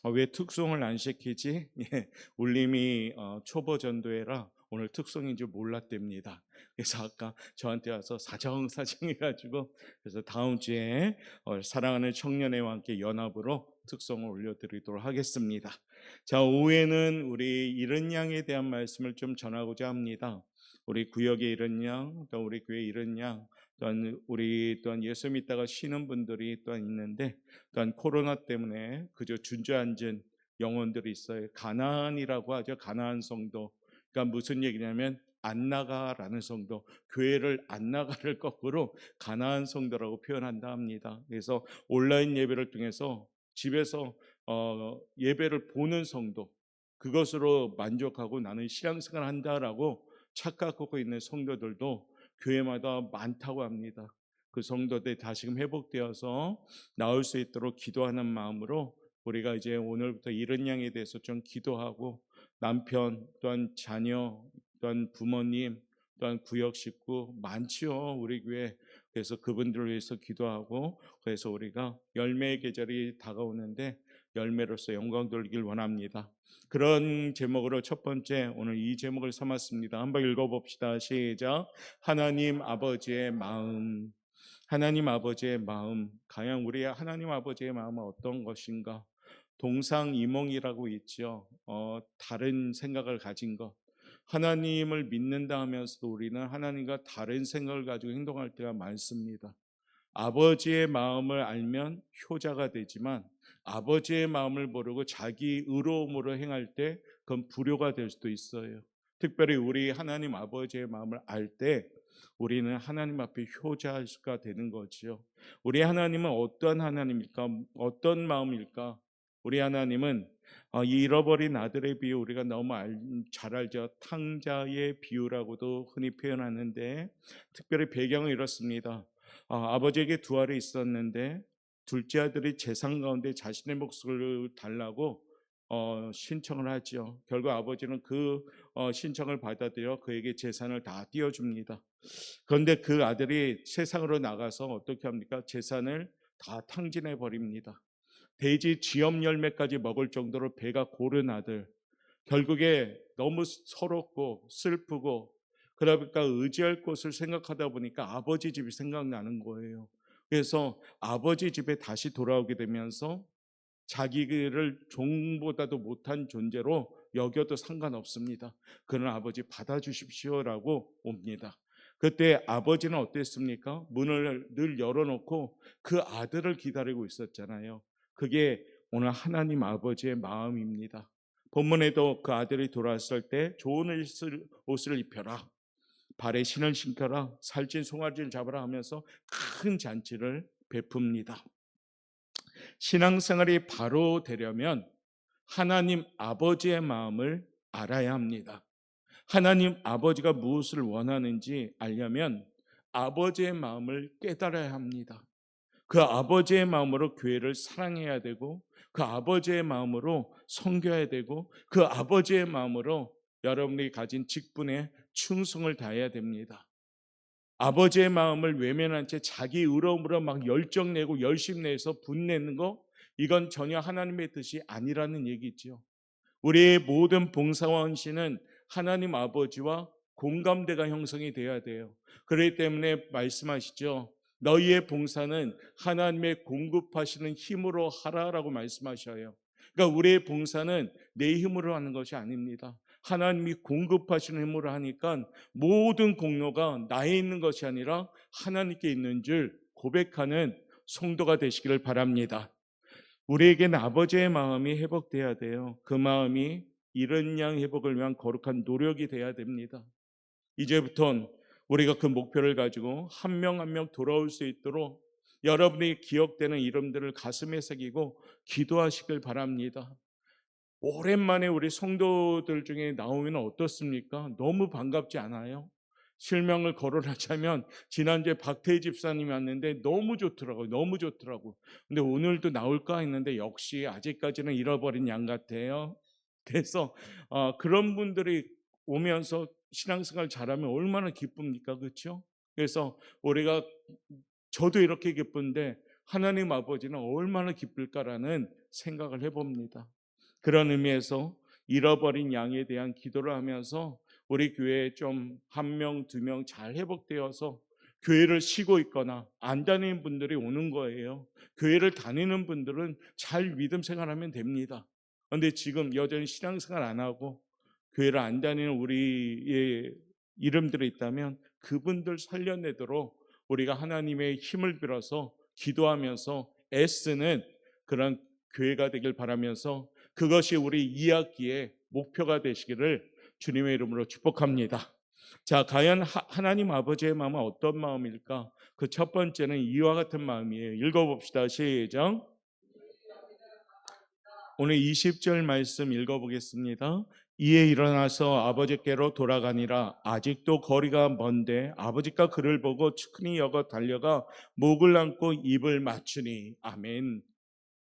왜 특송을 안 시키지? 예, 울림이 초보 전도회라 오늘 특송인 줄 몰랐답니다. 그래서 아까 저한테 와서 사정사정 해가지고 그래서 다음 주에 사랑하는 청년회와 함께 연합으로 특송을 올려드리도록 하겠습니다. 자, 오후에는 우리 잃은 양에 대한 말씀을 좀 전하고자 합니다. 우리 구역의 잃은 양, 또 우리 교회 잃은 양, 또한 우리 또한 예수 믿다가 쉬는 분들이 또한 있는데, 또한 코로나 때문에 그저 주저앉은 영혼들이 있어요. 가나안이라고 하죠. 가나안 성도. 그러니까 무슨 얘기냐면 안 나가라는 성도, 교회를 안 나가를 거꾸로 가나안 성도라고 표현한다 합니다. 그래서 온라인 예배를 통해서 집에서 예배를 보는 성도, 그것으로 만족하고 나는 신앙생활 한다라고 착각하고 있는 성도들도 교회마다 많다고 합니다. 그 성도들이 다시금 회복되어서 나올 수 있도록 기도하는 마음으로 우리가 이제 오늘부터 이른 양에 대해서 좀 기도하고, 남편 또한 자녀 또한 부모님 또한 구역 식구 많지요 우리 교회. 그래서 그분들을 위해서 기도하고, 그래서 우리가 열매의 계절이 다가오는데 열매로서 영광 돌리길 원합니다. 그런 제목으로 첫 번째 오늘 이 제목을 삼았습니다. 한번 읽어봅시다. 시작. 하나님 아버지의 마음. 하나님 아버지의 마음, 과연 우리 하나님 아버지의 마음은 어떤 것인가? 동상이몽이라고 있죠. 다른 생각을 가진 것. 하나님을 믿는다 하면서도 우리는 하나님과 다른 생각을 가지고 행동할 때가 많습니다. 아버지의 마음을 알면 효자가 되지만 아버지의 마음을 모르고 자기 의로움으로 행할 때 그건 불효가 될 수도 있어요. 특별히 우리 하나님 아버지의 마음을 알 때 우리는 하나님 앞에 효자가 되는 거지요. 우리 하나님은 어떤 하나님일까? 어떤 마음일까? 우리 하나님은 이 잃어버린 아들의 비유 우리가 너무 잘 알죠. 탕자의 비유라고도 흔히 표현하는데, 특별히 배경은 이렇습니다. 아버지에게 두 알이 있었는데 둘째 아들이 재산 가운데 자신의 몫을 달라고 신청을 하죠. 결국 아버지는 그 신청을 받아들여 그에게 재산을 다 띄워줍니다. 그런데 그 아들이 세상으로 나가서 어떻게 합니까? 재산을 다 탕진해 버립니다. 돼지 쥐염 열매까지 먹을 정도로 배가 고른 아들. 결국에 너무 서럽고 슬프고, 그러니까 의지할 곳을 생각하다 보니까 아버지 집이 생각나는 거예요. 그래서 아버지 집에 다시 돌아오게 되면서 자기를 종보다도 못한 존재로 여겨도 상관없습니다. 그런 아버지 받아주십시오라고 옵니다. 그때 아버지는 어땠습니까? 문을 늘 열어놓고 그 아들을 기다리고 있었잖아요. 그게 오늘 하나님 아버지의 마음입니다. 본문에도 그 아들이 돌아왔을 때 좋은 옷을 입혀라, 발에 신을 신겨라, 살찐 송아지를 잡아라 하면서 큰 잔치를 베풉니다. 신앙생활이 바로 되려면 하나님 아버지의 마음을 알아야 합니다. 하나님 아버지가 무엇을 원하는지 알려면 아버지의 마음을 깨달아야 합니다. 그 아버지의 마음으로 교회를 사랑해야 되고, 그 아버지의 마음으로 섬겨야 되고, 그 아버지의 마음으로 여러분이 가진 직분에 충성을 다해야 됩니다. 아버지의 마음을 외면한 채 자기 의로움으로 막 열정 내고 열심 내서 분내는 거, 이건 전혀 하나님의 뜻이 아니라는 얘기죠. 우리의 모든 봉사와 헌신은 하나님 아버지와 공감대가 형성이 되어야 돼요. 그렇기 때문에 말씀하시죠. 너희의 봉사는 하나님의 공급하시는 힘으로 하라라고 말씀하셔요. 그러니까 우리의 봉사는 내 힘으로 하는 것이 아닙니다. 하나님이 공급하시는 힘으로 하니까 모든 공로가 나에 있는 것이 아니라 하나님께 있는 줄 고백하는 성도가 되시기를 바랍니다. 우리에게는 아버지의 마음이 회복돼야 돼요. 그 마음이 이른 양 회복을 위한 거룩한 노력이 돼야 됩니다. 이제부터는 우리가 그 목표를 가지고 한 명 한 명 돌아올 수 있도록 여러분이 기억되는 이름들을 가슴에 새기고 기도하시길 바랍니다. 오랜만에 우리 성도들 중에 나오면 어떻습니까? 너무 반갑지 않아요? 실명을 거론하자면 지난주에 박태희 집사님이 왔는데 너무 좋더라고요. 너무 좋더라고. 근데 오늘도 나올까 했는데 역시 아직까지는 잃어버린 양 같아요. 그래서 그런 분들이 오면서 신앙생활 잘하면 얼마나 기쁩니까? 그렇죠? 그래서 우리가, 저도 이렇게 기쁜데 하나님 아버지는 얼마나 기쁠까라는 생각을 해봅니다. 그런 의미에서 잃어버린 양에 대한 기도를 하면서 우리 교회에 좀 한 명, 두 명 잘 회복되어서 교회를 쉬고 있거나 안 다니는 분들이 오는 거예요. 교회를 다니는 분들은 잘 믿음 생활하면 됩니다. 그런데 지금 여전히 신앙생활 안 하고 교회를 안 다니는 우리의 이름들이 있다면 그분들 살려내도록 우리가 하나님의 힘을 빌어서 기도하면서 애쓰는 그런 교회가 되길 바라면서 그것이 우리 2학기의 목표가 되시기를 주님의 이름으로 축복합니다. 자, 과연 하나님 아버지의 마음은 어떤 마음일까? 그 첫 번째는 이와 같은 마음이에요. 읽어봅시다. 시작. 오늘 20절 말씀 읽어보겠습니다. 이에 일어나서 아버지께로 돌아가니라. 아직도 거리가 먼데 아버지가 그를 보고 측은히 여겨 달려가 목을 안고 입을 맞추니. 아멘.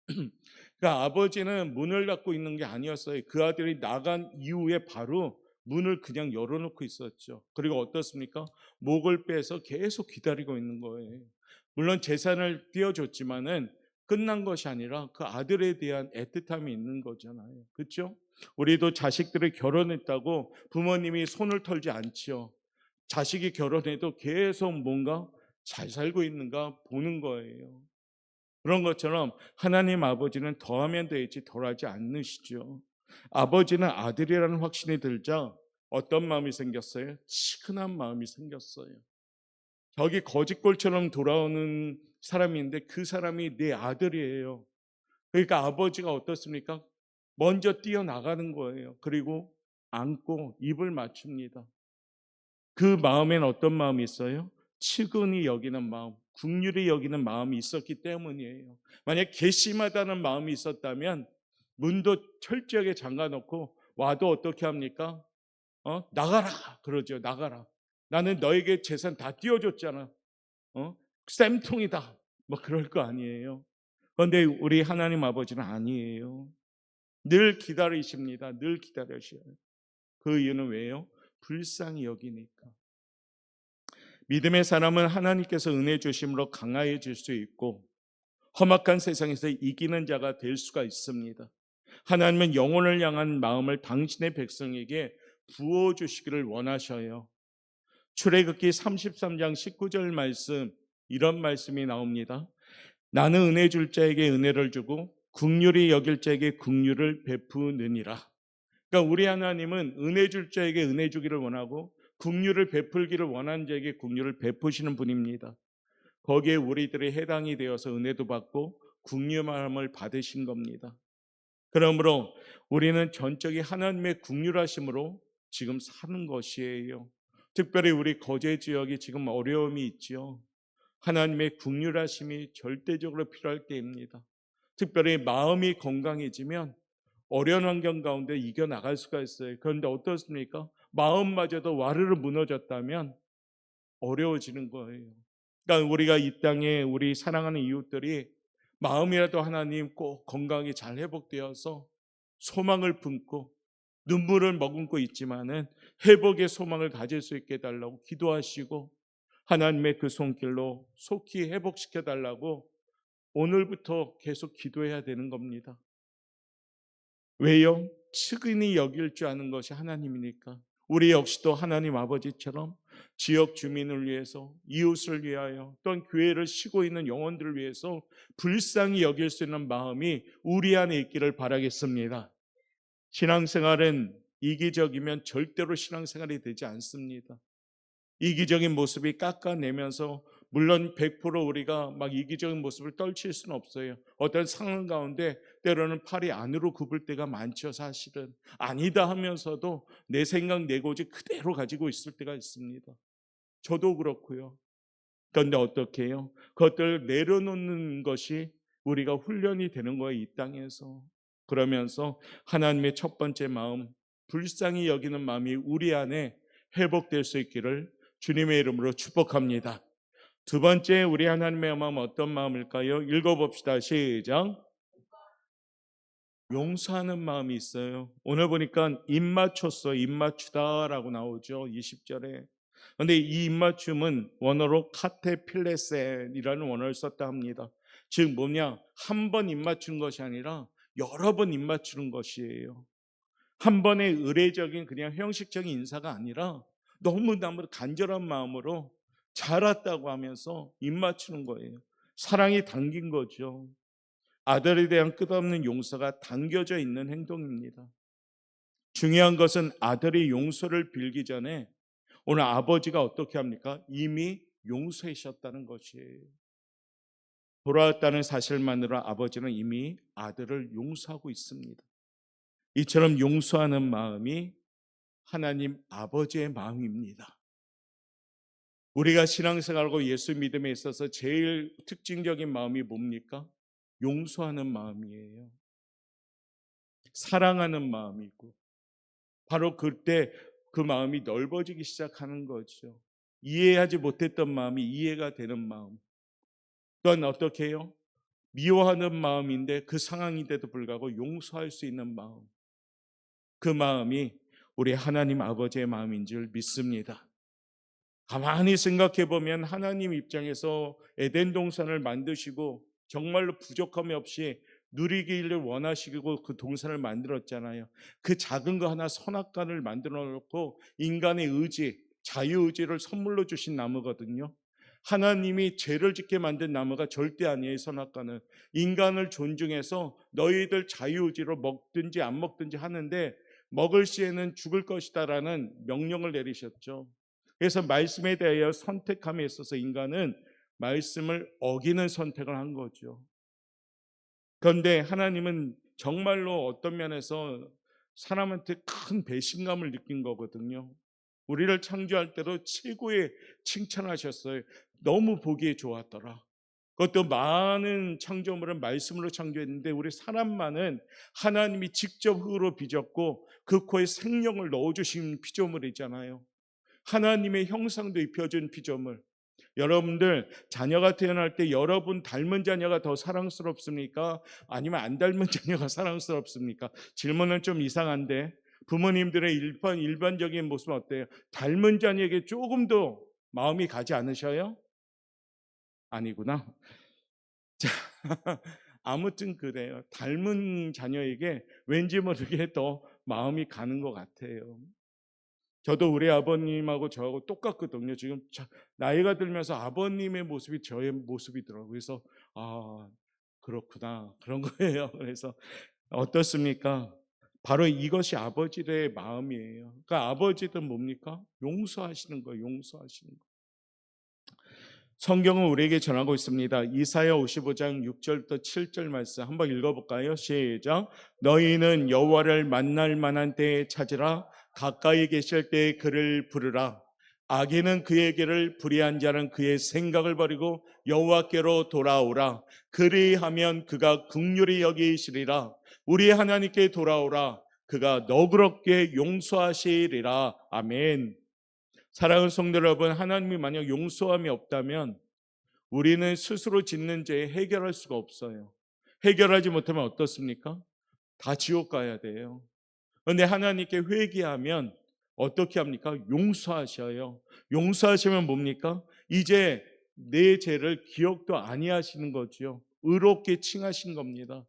그러니까 아버지는 문을 닫고 있는 게 아니었어요. 그 아들이 나간 이후에 바로 문을 그냥 열어놓고 있었죠. 그리고 어떻습니까? 목을 빼서 계속 기다리고 있는 거예요. 물론 재산을 띄워줬지만은 끝난 것이 아니라 그 아들에 대한 애틋함이 있는 거잖아요. 그렇죠? 우리도 자식들이 결혼했다고 부모님이 손을 털지 않지요. 자식이 결혼해도 계속 뭔가 잘 살고 있는가 보는 거예요. 그런 것처럼 하나님 아버지는 더하면 되지 덜하지 않으시죠. 아버지는 아들이라는 확신이 들자 어떤 마음이 생겼어요? 치근한 마음이 생겼어요. 저기 거짓골처럼 돌아오는 사람인데 그 사람이 내 아들이에요. 그러니까 아버지가 어떻습니까? 먼저 뛰어나가는 거예요. 그리고 안고 입을 맞춥니다. 그 마음엔 어떤 마음이 있어요? 측은히 여기는 마음, 긍휼히 여기는 마음이 있었기 때문이에요. 만약 괘씸하다는 마음이 있었다면 문도 철저하게 잠가놓고 와도 어떻게 합니까? 나가라 그러죠. 나가라. 나는 너에게 재산 다 띄워줬잖아. 쌤통이다. 뭐 그럴 거 아니에요. 그런데 우리 하나님 아버지는 아니에요. 늘 기다리십니다. 늘 기다리셔요. 그 이유는 왜요? 불쌍히 여기니까. 믿음의 사람은 하나님께서 은혜 주심으로 강화해질 수 있고 험악한 세상에서 이기는 자가 될 수가 있습니다. 하나님은 영혼을 향한 마음을 당신의 백성에게 부어주시기를 원하셔요. 출애굽기 33장 19절 말씀, 이런 말씀이 나옵니다. 나는 은혜 줄 자에게 은혜를 주고 긍휼히 여길 자에게 긍휼을 베푸느니라. 그러니까 우리 하나님은 은혜 줄 자에게 은혜 주기를 원하고 긍휼을 베풀기를 원하는 자에게 긍휼을 베푸시는 분입니다. 거기에 우리들이 해당이 되어서 은혜도 받고 긍휼함을 받으신 겁니다. 그러므로 우리는 전적이 하나님의 긍휼하심으로 지금 사는 것이에요. 특별히 우리 거제 지역이 지금 어려움이 있지요. 하나님의 긍휼하심이 절대적으로 필요할 때입니다. 특별히 마음이 건강해지면 어려운 환경 가운데 이겨나갈 수가 있어요. 그런데 어떻습니까? 마음마저도 와르르 무너졌다면 어려워지는 거예요. 그러니까 우리가 이 땅에 우리 사랑하는 이웃들이 마음이라도 하나님 꼭 건강히 잘 회복되어서 소망을 품고 눈물을 머금고 있지만은 회복의 소망을 가질 수 있게 해달라고 기도하시고 하나님의 그 손길로 속히 회복시켜 달라고 오늘부터 계속 기도해야 되는 겁니다. 왜요? 측은히 여길 줄 아는 것이 하나님이니까. 우리 역시도 하나님 아버지처럼 지역 주민을 위해서, 이웃을 위하여, 또한 교회를 쉬고 있는 영혼들을 위해서 불쌍히 여길 수 있는 마음이 우리 안에 있기를 바라겠습니다. 신앙생활은 이기적이면 절대로 신앙생활이 되지 않습니다. 이기적인 모습이 깎아내면서 물론 100% 우리가 막 이기적인 모습을 떨칠 수는 없어요. 어떤 상황 가운데 때로는 팔이 안으로 굽을 때가 많죠. 사실은 아니다 하면서도 내 생각 내 고집 그대로 가지고 있을 때가 있습니다. 저도 그렇고요. 그런데 어떻게 해요? 그것들을 내려놓는 것이 우리가 훈련이 되는 거예요. 이 땅에서. 그러면서 하나님의 첫 번째 마음, 불쌍히 여기는 마음이 우리 안에 회복될 수 있기를 주님의 이름으로 축복합니다. 두 번째 우리 하나님의 마음은 어떤 마음일까요? 읽어봅시다. 시작. 용서하는 마음이 있어요. 오늘 보니까 입맞췄어, 입맞추다라고 나오죠. 20절에. 그런데 이 입맞춤은 원어로 카테필레센이라는 원어를 썼다 합니다. 즉 뭐냐? 한 번 입맞춘 것이 아니라 여러 번 입맞추는 것이에요. 한 번의 의례적인 그냥 형식적인 인사가 아니라 너무너무 간절한 마음으로 잘 왔다고 하면서 입맞추는 거예요. 사랑이 담긴 거죠. 아들에 대한 끝없는 용서가 담겨져 있는 행동입니다. 중요한 것은 아들이 용서를 빌기 전에 오늘 아버지가 어떻게 합니까? 이미 용서하셨다는 것이에요. 돌아왔다는 사실만으로 아버지는 이미 아들을 용서하고 있습니다. 이처럼 용서하는 마음이 하나님 아버지의 마음입니다. 우리가 신앙생활하고 예수 믿음에 있어서 제일 특징적인 마음이 뭡니까? 용서하는 마음이에요. 사랑하는 마음이고, 바로 그때 그 마음이 넓어지기 시작하는 거죠. 이해하지 못했던 마음이 이해가 되는 마음. 또한 어떻게 해요? 미워하는 마음인데 그 상황인데도 불구하고 용서할 수 있는 마음. 그 마음이 우리 하나님 아버지의 마음인 줄 믿습니다. 가만히 생각해 보면 하나님 입장에서 에덴 동산을 만드시고 정말로 부족함이 없이 누리기를 원하시고 그 동산을 만들었잖아요. 그 작은 거 하나 선악과를 만들어 놓고 인간의 의지, 자유의지를 선물로 주신 나무거든요. 하나님이 죄를 짓게 만든 나무가 절대 아니에요. 선악과는 인간을 존중해서 너희들 자유의지로 먹든지 안 먹든지 하는데 먹을 시에는 죽을 것이다라는 명령을 내리셨죠. 그래서 말씀에 대하여 선택함에 있어서 인간은 말씀을 어기는 선택을 한 거죠. 그런데 하나님은 정말로 어떤 면에서 사람한테 큰 배신감을 느낀 거거든요. 우리를 창조할 때도 최고의 칭찬하셨어요. 너무 보기에 좋았더라. 그것도 많은 창조물은 말씀으로 창조했는데 우리 사람만은 하나님이 직접 흙으로 빚었고 그 코에 생명을 넣어주신 피조물이잖아요. 하나님의 형상도 입혀준 피조물. 여러분들 자녀가 태어날 때 여러분 닮은 자녀가 더 사랑스럽습니까? 아니면 안 닮은 자녀가 사랑스럽습니까? 질문은 좀 이상한데 부모님들의 일반적인 모습은 어때요? 닮은 자녀에게 조금 더 마음이 가지 않으셔요? 아니구나. 자, 아무튼 그래요. 닮은 자녀에게 왠지 모르게 더 마음이 가는 것 같아요. 저도 우리 아버님하고 저하고 똑같거든요. 지금 나이가 들면서 아버님의 모습이 저의 모습이더라고요. 그래서 그렇구나 그런 거예요. 그래서 어떻습니까? 바로 이것이 아버지의 마음이에요. 그러니까 아버지는 뭡니까? 용서하시는 거예요. 용서하시는 거. 성경은 우리에게 전하고 있습니다. 이사야 55장 6절부터 7절 말씀 한번 읽어볼까요? 시작. 너희는 여호와를 만날 만한 때에 찾으라. 가까이 계실 때에 그를 부르라. 악인은 그의 길을 불의한 자는 그의 생각을 버리고 여호와께로 돌아오라. 그리하면 그가 긍휼히 여기시리라. 우리 하나님께 돌아오라. 그가 너그럽게 용서하시리라. 아멘. 사랑하는 성도 여러분, 하나님이 만약 용서함이 없다면 우리는 스스로 짓는 죄에 해결할 수가 없어요. 해결하지 못하면 어떻습니까? 다 지옥 가야 돼요. 그런데 하나님께 회개하면 어떻게 합니까? 용서하셔요. 용서하시면 뭡니까? 이제 내 죄를 기억도 아니하시는 거죠. 의롭게 칭하신 겁니다.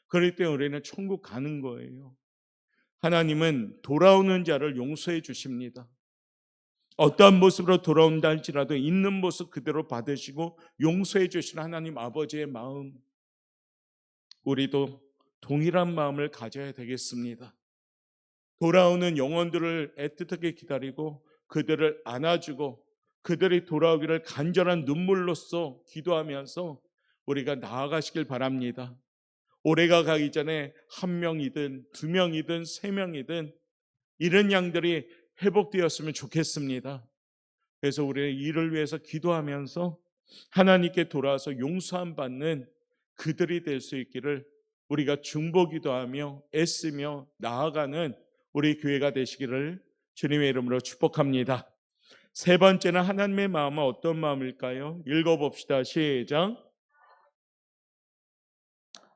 그럴 때 우리는 천국 가는 거예요. 하나님은 돌아오는 자를 용서해 주십니다. 어떠한 모습으로 돌아온다 할지라도 있는 모습 그대로 받으시고 용서해 주시는 하나님 아버지의 마음, 우리도 동일한 마음을 가져야 되겠습니다. 돌아오는 영혼들을 애틋하게 기다리고 그들을 안아주고 그들이 돌아오기를 간절한 눈물로써 기도하면서 우리가 나아가시길 바랍니다. 올해가 가기 전에 한 명이든 두 명이든 세 명이든 이런 양들이 회복되었으면 좋겠습니다. 그래서 우리는 이를 위해서 기도하면서 하나님께 돌아와서 용서함 받는 그들이 될 수 있기를 우리가 중보기도하며 애쓰며 나아가는 우리 교회가 되시기를 주님의 이름으로 축복합니다. 세 번째는 하나님의 마음은 어떤 마음일까요? 읽어봅시다. 시작.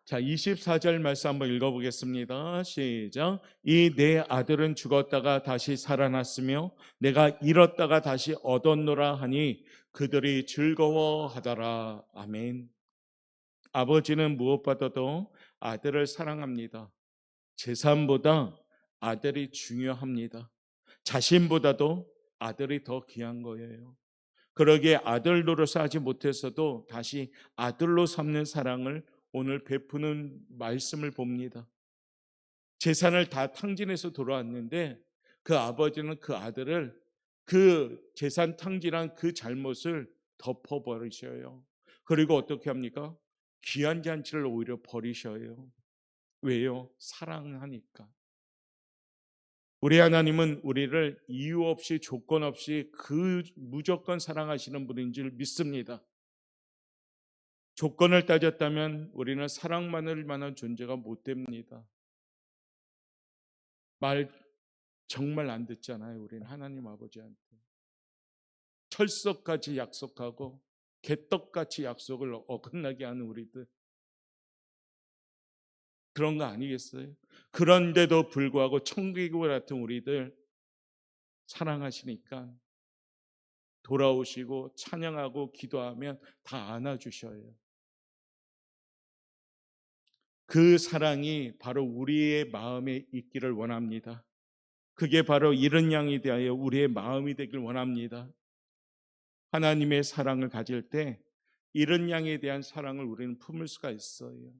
자, 24절 말씀 한번 읽어보겠습니다. 시작. 이 내 아들은 죽었다가 다시 살아났으며 내가 잃었다가 다시 얻었노라 하니 그들이 즐거워하더라. 아멘. 아버지는 무엇보다도 아들을 사랑합니다. 재산보다 아들이 중요합니다. 자신보다도 아들이 더 귀한 거예요. 그러기에 아들 노릇을 하지 못해서도 다시 아들로 삼는 사랑을 오늘 베푸는 말씀을 봅니다. 재산을 다 탕진해서 돌아왔는데 그 아버지는 그 아들을 그 재산 탕진한 그 잘못을 덮어버리셔요. 그리고 어떻게 합니까? 귀한 잔치를 오히려 버리셔요. 왜요? 사랑하니까. 우리 하나님은 우리를 이유 없이 조건 없이 그 무조건 사랑하시는 분인 줄 믿습니다. 조건을 따졌다면 우리는 사랑만을 만한 존재가 못 됩니다. 말 정말 안 듣잖아요. 우리는 하나님 아버지한테 철석같이 약속하고 개떡같이 약속을 어긋나게 하는 우리들, 그런 거 아니겠어요? 그런데도 불구하고 청기구 같은 우리들 사랑하시니까 돌아오시고 찬양하고 기도하면 다 안아주셔요. 그 사랑이 바로 우리의 마음에 있기를 원합니다. 그게 바로 이른 양이 대하여 우리의 마음이 되길 원합니다. 하나님의 사랑을 가질 때 이른 양에 대한 사랑을 우리는 품을 수가 있어요.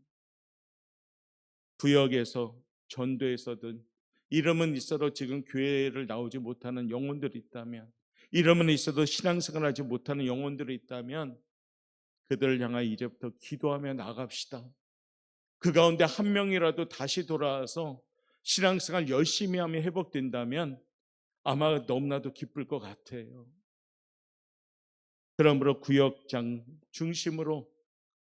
구역에서 전도에서든 이름은 있어도 지금 교회를 나오지 못하는 영혼들이 있다면, 이름은 있어도 신앙생활을 하지 못하는 영혼들이 있다면 그들을 향하여 이제부터 기도하며 나갑시다. 그 가운데 한 명이라도 다시 돌아와서 신앙생활 열심히 하며 회복된다면 아마 너무나도 기쁠 것 같아요. 그러므로 구역장 중심으로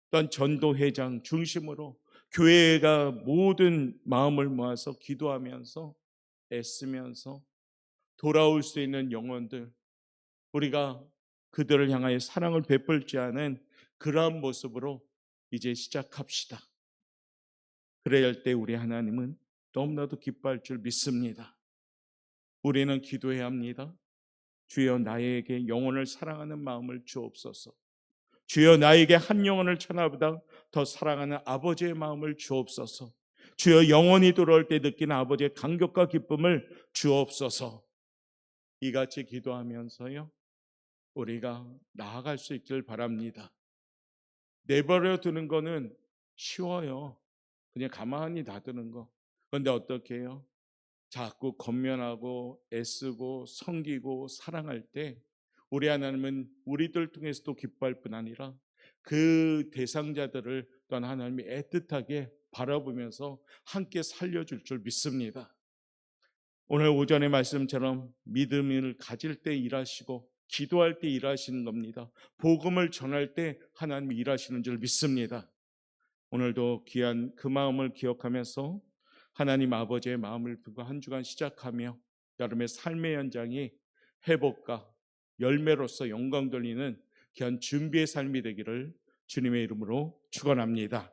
또한 전도회장 중심으로 교회가 모든 마음을 모아서 기도하면서 애쓰면서 돌아올 수 있는 영혼들, 우리가 그들을 향하여 사랑을 베풀지 않은 그러한 모습으로 이제 시작합시다. 그래야 할 때 우리 하나님은 너무나도 기뻐할 줄 믿습니다. 우리는 기도해야 합니다. 주여 나에게 영혼을 사랑하는 마음을 주옵소서. 주여 나에게 한 영혼을 천하보다 더 사랑하는 아버지의 마음을 주옵소서. 주여 영혼이 돌아올 때 느끼는 아버지의 감격과 기쁨을 주옵소서. 이같이 기도하면서요 우리가 나아갈 수 있길 바랍니다. 내버려 두는 거는 쉬워요. 그냥 가만히 놔두는 거. 그런데 어떻게 해요? 자꾸 권면하고 애쓰고 섬기고 사랑할 때 우리 하나님은 우리들 통해서도 기뻐할 뿐 아니라 그 대상자들을 또한 하나님이 애틋하게 바라보면서 함께 살려줄 줄 믿습니다. 오늘 오전의 말씀처럼 믿음을 가질 때 일하시고 기도할 때 일하시는 겁니다. 복음을 전할 때 하나님이 일하시는 줄 믿습니다. 오늘도 귀한 그 마음을 기억하면서 하나님 아버지의 마음을 품고 한 주간 시작하며 여러분의 삶의 현장이 회복과 열매로서 영광 돌리는 귀한 준비의 삶이 되기를 주님의 이름으로 축원합니다.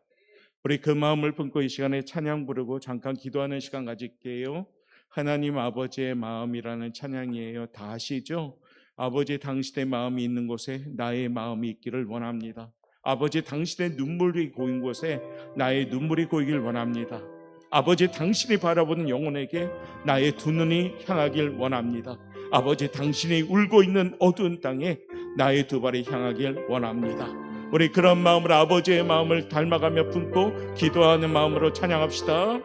우리 그 마음을 품고 이 시간에 찬양 부르고 잠깐 기도하는 시간 가질게요. 하나님 아버지의 마음이라는 찬양이에요. 다 아시죠? 아버지 당신의 마음이 있는 곳에 나의 마음이 있기를 원합니다. 아버지 당신의 눈물이 고인 곳에 나의 눈물이 고이길 원합니다. 아버지 당신이 바라보는 영혼에게 나의 두 눈이 향하길 원합니다. 아버지 당신이 울고 있는 어두운 땅에 나의 두 발이 향하길 원합니다. 우리 그런 마음으로 아버지의 마음을 닮아가며 품고 기도하는 마음으로 찬양합시다.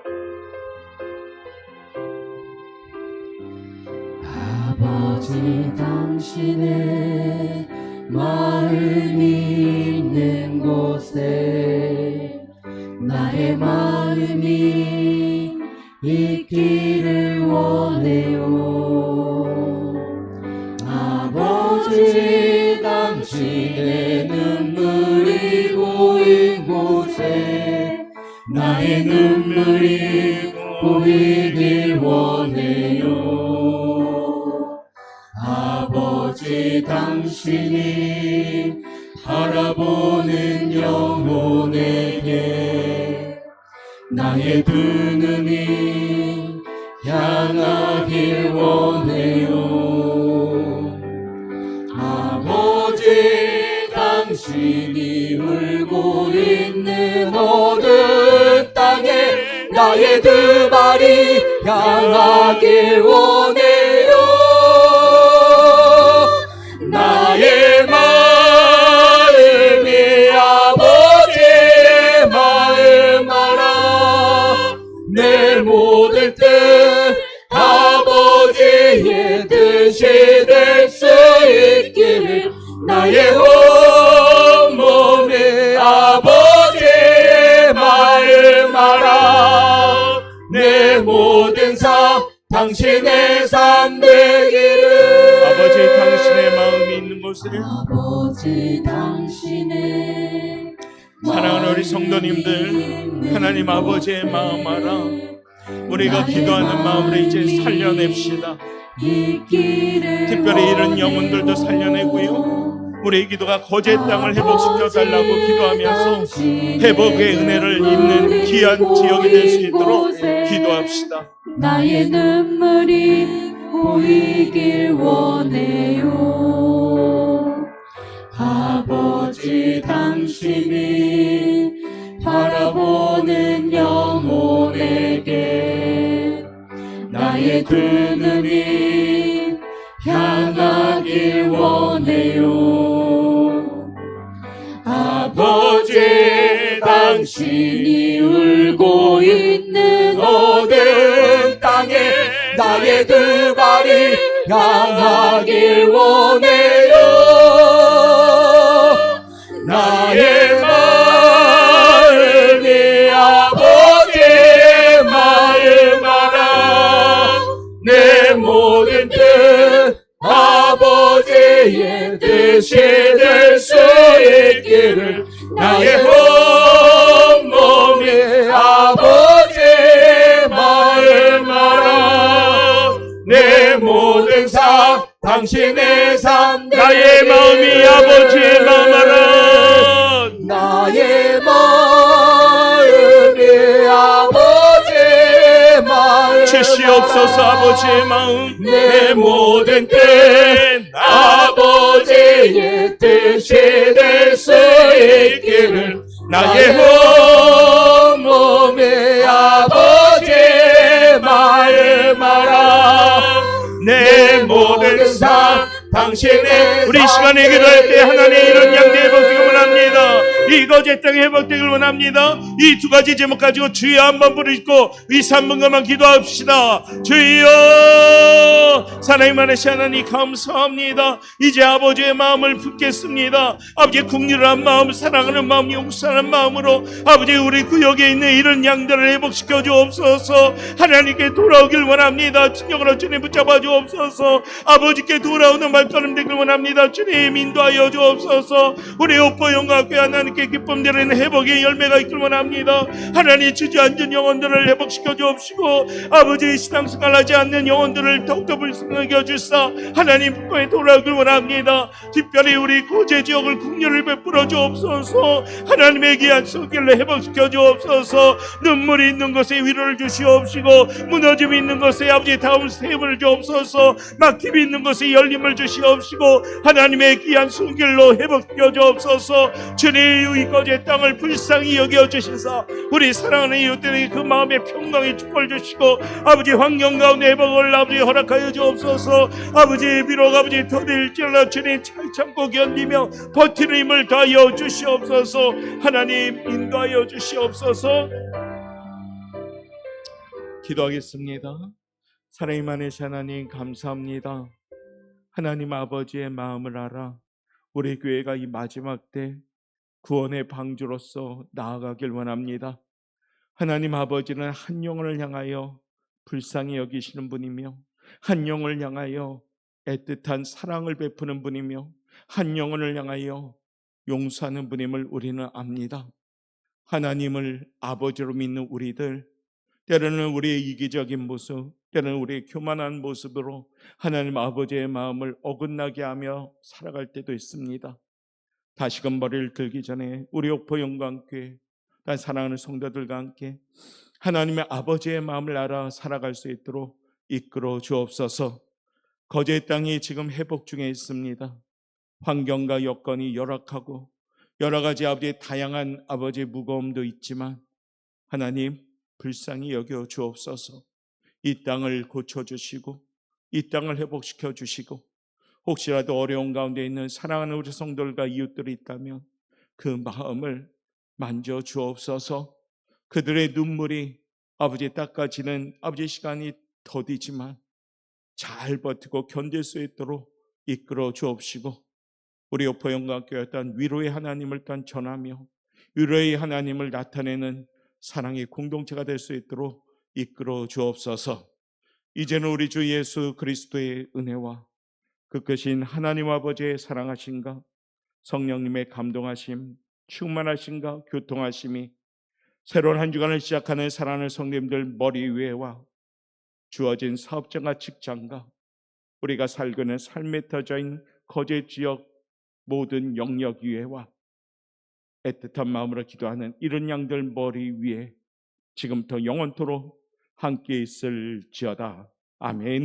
아버지 당신의 마음이 있는 곳에 나의 마음이 있기를 원해요. 아버지 당신의 눈물이 고인 곳에 나의 눈물이 고이길 원해요. 아버지 당신이 바라보는 영혼에게 나의 두 눈이 향하길 원해요. 아버지 당신의 당신이 울고 있는 어느 땅에 나의 두 발이 향하길 원해요. 나의 마음이 아버지의 마음 알아. 내 모든 뜻 아버지의 뜻이 될 수 있기를 나의 온 몸이 아버지의 마음 알아. 내 모든 삶 당신의 삶 되기를. 아버지 당신의 마음이 있는 곳에 아버지 당신의 사랑하는 우리 성도님들, 하나님 아버지의 마음 알아. 우리가 기도하는 마음을 이제 살려냅시다. 특별히 이런 영혼들도 살려내고요, 우리의 기도가 거제 땅을 회복시켜 달라고 기도하면서 회복의 은혜를 입는 귀한 지역이 될 수 있도록 기도합시다. 나의 눈물이 보이길 원해요. 아버지 당신이 바라보는 영혼에게 나의 두 눈이 향하길 원해요. 아버지 당신이 울고 있는 어느 땅에 나의 두 발이 향하길 원해요. 나의 마음이 아버지의 마음 알아. 내 모든 뜻 아버지의 뜻이 될 수 있기를 나의 온 몸이 아버지의 마음 알아. 내 모든 삶 당신의 삶 나의 마음이 아버지의 마음 알아. 나의 마음이 아버지의 마음 주시옵소서. 아버지의 마음, 내 모든 뜻 아버지의 뜻이 될 수 있기를 나의 온 몸이 아버지의 마음 알아. 내 모든 삶 당신의 우리 시간에 기도할 때 하나님 이런 양대 회복되길 원합니다. 이 거제 땅 회복되길 원합니다. 이 두 가지 제목 가지고 주여 한번 부르시고 이 3분간만 기도합시다. 주여, 사나님 안에서 하나님 감사합니다. 이제 아버지의 마음을 품겠습니다. 아버지의 긍휼한 마음, 사랑하는 마음, 용서하는 마음으로 아버지 우리 구역에 있는 이런 양들을 회복시켜 주옵소서. 하나님께 돌아오길 원합니다. 진정으로 주님 붙잡아 주옵소서. 아버지께 돌아오는 말걸음 되길 원합니다. 주님 인도하여 주옵소서. 우리 오빠 영광께 하나님께 기쁨 드리는 회복의 열매가 있길 원합니다. 하나님 주저앉은 영혼들을 회복시켜 주옵시고 아버지 신앙생활 하지 않는 영혼들을 더욱더 불쌍하게 해주사 하나님 품에 돌아오길 원합니다. 특별히 우리 고제 지역을 긍휼을 베풀어 주옵소서. 하나님의 귀한 손길로 회복시켜 주옵소서. 눈물이 있는 곳에 위로를 주시옵시고 무너짐이 있는 곳에 아버지 다음 세임을 주옵소서. 막힘이 있는 곳에 열림을 주시옵시고 하나님의 귀한 손길로 회복시켜 주옵소서. 주님 이 거제 땅을 불쌍히 여겨 주시사 우리 사랑하는 이웃들에게 그 마음의 평강의 축복을 주시고 아버지 환경 가운데 회복을 아버지 허락하여 주옵소서. 아버지 비록 아버지 더딜지라도 주님 잘 참고 견디며 버티는 힘을 더하여 주시옵소서. 하나님 인도하여 주시옵소서. 기도하겠습니다. 사랑이 많으신 하나님 감사합니다. 하나님 아버지의 마음을 알아 우리 교회가 이 마지막 때 구원의 방주로서 나아가길 원합니다. 하나님 아버지는 한 영혼을 향하여 불쌍히 여기시는 분이며 한 영혼을 향하여 애틋한 사랑을 베푸는 분이며 한 영혼을 향하여 용서하는 분임을 우리는 압니다. 하나님을 아버지로 믿는 우리들, 때로는 우리의 이기적인 모습, 때로는 우리의 교만한 모습으로 하나님 아버지의 마음을 어긋나게 하며 살아갈 때도 있습니다. 다시금 머리를 들기 전에 우리 옥포 영광교회 사랑하는 성도들과 함께 하나님의 아버지의 마음을 알아 살아갈 수 있도록 이끌어 주옵소서. 거제 땅이 지금 회복 중에 있습니다. 환경과 여건이 열악하고 여러 가지 아버지의 다양한 아버지의 무거움도 있지만 하나님 불쌍히 여겨 주옵소서. 이 땅을 고쳐주시고 이 땅을 회복시켜 주시고 혹시라도 어려운 가운데 있는 사랑하는 우리 성도들과 이웃들이 있다면 그 마음을 만져 주옵소서. 그들의 눈물이 아버지 닦아지는 아버지 시간이 더디지만 잘 버티고 견딜 수 있도록 이끌어 주옵시고 우리 오포 영광교회 또한 위로의 하나님을 또한 전하며 위로의 하나님을 나타내는 사랑의 공동체가 될 수 있도록 이끌어 주옵소서. 이제는 우리 주 예수 그리스도의 은혜와 그 크신 하나님 아버지의 사랑하심과 성령님의 감동하심, 충만하심과 교통하심이 새로운 한 주간을 시작하는 사랑하는 성도님들 머리 위에와 주어진 사업장과 직장과 우리가 살고 있는 삶에 터져인 거제 지역 모든 영역 위에와 애틋한 마음으로 기도하는 이런 양들 머리 위에 지금부터 영원토록 함께 있을지어다. 아멘.